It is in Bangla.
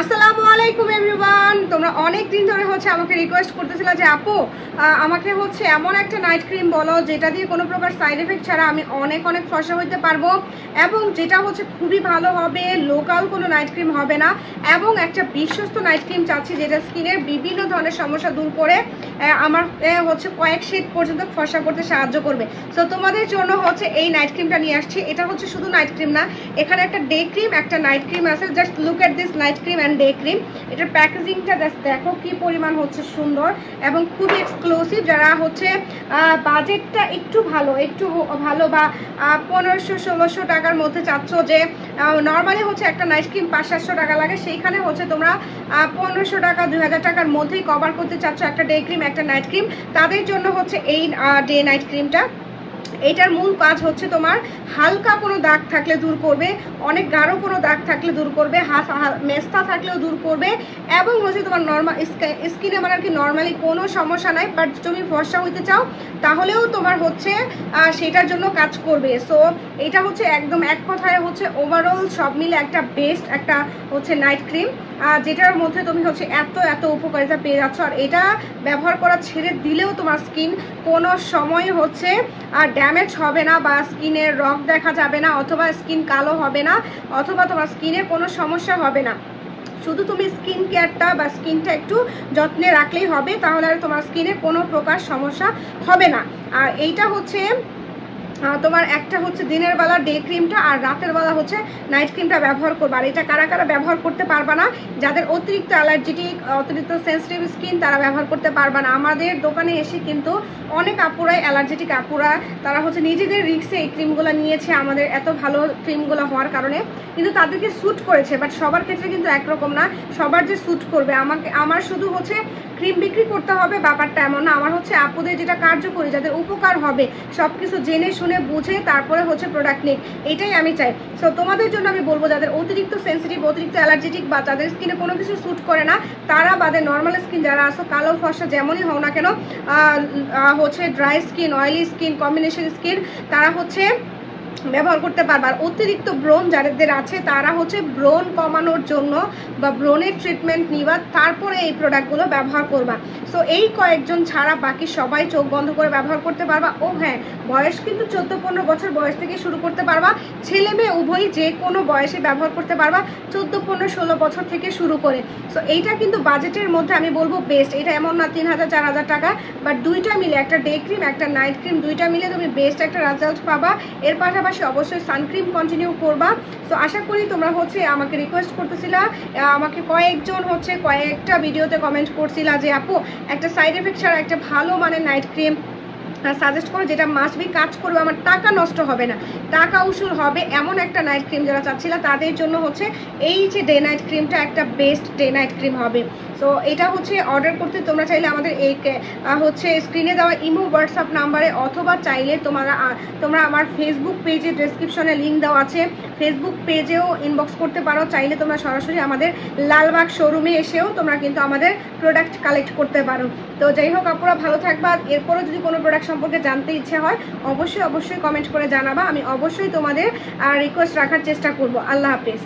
আসসালামু আলাইকুম এভরিওয়ান। তোমরা অনেক দিন ধরে আমাকে রিকোয়েস্ট করতেছিলে যে আপু আমাকে এমন একটা নাইট ক্রিম বলো যেটা দিয়ে কোনো প্রকার সাইড এফেক্ট ছাড়া আমি অনেক অনেক ফর্সা হইতে পারবো, এবং যেটা খুবই ভালো হবে, লোকাল কোনো নাইট ক্রিম হবে না, এবং একটা বিশ্বস্ত নাইট ক্রিম চাচ্ছি যেটা স্কিনের বিভিন্ন ধরনের সমস্যা দূর করে আমার কয়েক শেড পর্যন্ত ফর্সা করতে সাহায্য করবে। সো তোমাদের জন্য এই নাইট ক্রিমটা নিয়ে আসছি। এটা শুধু নাইট ক্রিম না, এখানে একটা ডে ক্রিম একটা নাইট ক্রিম আছে। Just look at this night cream and day cream. এটার প্যাকেজিংটা জাস্ট দেখো কি পরিমাণ সুন্দর এবং খুবই এক্সক্লুসিভ। যারা বাজেটটা একটু ভালো বা 1500-1600 টাকার মধ্যে চাচ্ছ, যে নর্মালি একটা নাইট ক্রিম 500-700 টাকা লাগে, সেইখানে তোমরা 1500 টাকা 2000 টাকার মধ্যেই কভার করতে চাচ্ছ একটা ডে ক্রিম একটা নাইট ক্রিম, তাদের জন্য এই ডে নাইট ক্রিমটা। এটার মূল কাজ তোমার হালকা কোনো দাগ থাকলে দূর করবে, অনেক গাঢ় কোনো দাগ থাকলে দূর করবে, মেস্তা থাকলেও দূর করবে, এবং তোমার নর্মাল স্কিনে আর কি নর্মালি কোনো সমস্যা নাই, বাট তুমি ফর্সা হইতে চাও তাহলেও তোমার সেটার জন্য কাজ করবে। সো এটা একদম এক কথায় ওভারঅল সব মিলে একটা বেস্ট একটা নাইট ক্রিম, যেটার মধ্যে তুমি এত উপকারিতা পেয়ে যাচ্ছ। আর এটা ব্যবহার করা ছেড়ে দিলেও তোমার স্কিন কোনো সময় আর ড্যামেজ হবে না, বা স্কিনের রং দেখা যাবে না, অথবা স্কিন কালো হবে না, অথবা তোমার স্কিনে কোনো সমস্যা হবে না। শুধু তুমি স্কিন কেয়ারটা বা স্কিনটা একটু যত্নে রাখলেই হবে, তাহলে আর তোমার স্কিনে কোনো প্রকার সমস্যা হবে না। আর এইটা তোমার একটা দিনের বেলা ডে ক্রিমটা, আর রাতের বেলা নাইট ক্রিমটা ব্যবহার করবে। আর এটা কারা কারা ব্যবহার করতে পারবা না, যাদের অতিরিক্ত অ্যালার্জেটিক অতিরিক্ত সেন্সিটিভ স্কিন তারা ব্যবহার করতে পারবা না। আমাদের দোকানে এসে কিন্তু অনেক আপুরাই অ্যালার্জেটিক আপুরা তারা নিজেদের রিক্সে এই ক্রিমগুলো নিয়েছে, আমাদের এত ভালো ক্রিমগুলো হওয়ার কারণে কিন্তু তাদেরকে স্যুট করেছে। বাট সবার ক্ষেত্রে কিন্তু একরকম না, সবার যে স্যুট করবে। আমার শুধু ক্রিম বিক্রি করতে হবে ব্যাপারটা এমন না, আমার আপুদের যেটা কার্যকরী, যাদের উপকার হবে, সব কিছু জেনে শুনে বুঝে তারপরে প্রোডাক্ট নিক, এটাই আমি চাই। সো তোমাদের জন্য আমি বলবো, যাদের অতিরিক্ত সেন্সিটিভ অতিরিক্ত অ্যালার্জেটিক বা যাদের স্কিনে কোনো কিছু স্যুট করে না, তারা বাদে নর্মাল স্কিন যারা আসো, কালো ফর্সা যেমনই হও না কেন, dry skin oily skin combination skin, তারা ব্যবহার করতে পারবে। আর অতিরিক্ত ব্রণ যাদের আছে তারা ব্রণ কমানোর জন্য বা ব্রণের ট্রিটমেন্ট নিবা, তারপরে এই প্রোডাক্টগুলো ব্যবহার করবা। সো এই কয়েকজন ছাড়া বাকি সবাই চোখ বন্ধ করে ব্যবহার করতে পারবা। ও হ্যাঁ, বয়স কিন্তু 14-15 বছর বয়স থেকে শুরু করতে পারবা, ছেলে মেয়ে উভয়ই যে কোনো বয়সে ব্যবহার করতে পারবা, 14-15-16 বছর থেকে শুরু করে। সো এইটা কিন্তু বাজেটের মধ্যে আমি বলবো বেস্ট। এটা এমন না 3000-4000 টাকা, বাট দুইটা মিলে একটা ডে ক্রিম একটা নাইট ক্রিম, দুইটা মিলে তুমি বেস্ট একটা রেজাল্ট পাবা। এর পাশাপাশি অবশ্যই সানক্রিম কন্টিনিউ করবা। তো আশা করি তোমরা আমাকে রিকোয়েস্ট করতেছিলা, আমাকে কয়েকজন কয়েকটা ভিডিওতে কমেন্ট করছিলা যে আপু একটা সাইড এফেক্ট ছাড়া একটা ভালো মানের নাইট ক্রিম সাজেস্ট করো যেটা মাস্ট বি কাজ করবে, আমার টাকা নষ্ট হবে না, টাকা উসুল হবে, এমন একটা নাইট ক্রিম যারা চাচ্ছিলা তাদের জন্য এই যে ডে নাইট ক্রিমটা একটা বেস্ট ডে নাইট ক্রিম হবে। সো এটা অর্ডার করতে তোমরা চাইলে আমাদের এই স্ক্রিনে দেওয়া ইমো হোয়াটসঅ্যাপ নাম্বারে, অথবা চাইলে তোমরা আমার ফেসবুক পেজে ডেসক্রিপশনে লিঙ্ক দেওয়া আছে, ফেসবুক পেজেও ইনবক্স করতে পারো। চাইলে তোমরা সরাসরি আমাদের লালবাগ শোরুমে এসেও তোমরা কিন্তু আমাদের প্রোডাক্ট কালেক্ট করতে পারো। তো যাই হোক আপুরা, ভালো থাকবা। এরপরও যদি কোনো প্রোডাক্ট সম্পর্কে জানতে ইচ্ছে হয় অবশ্যই কমেন্ট করে জানাবা, আমি অবশ্যই তোমাদের রিকোয়েস্ট রাখার চেষ্টা করব। আল্লাহ হাফেজ।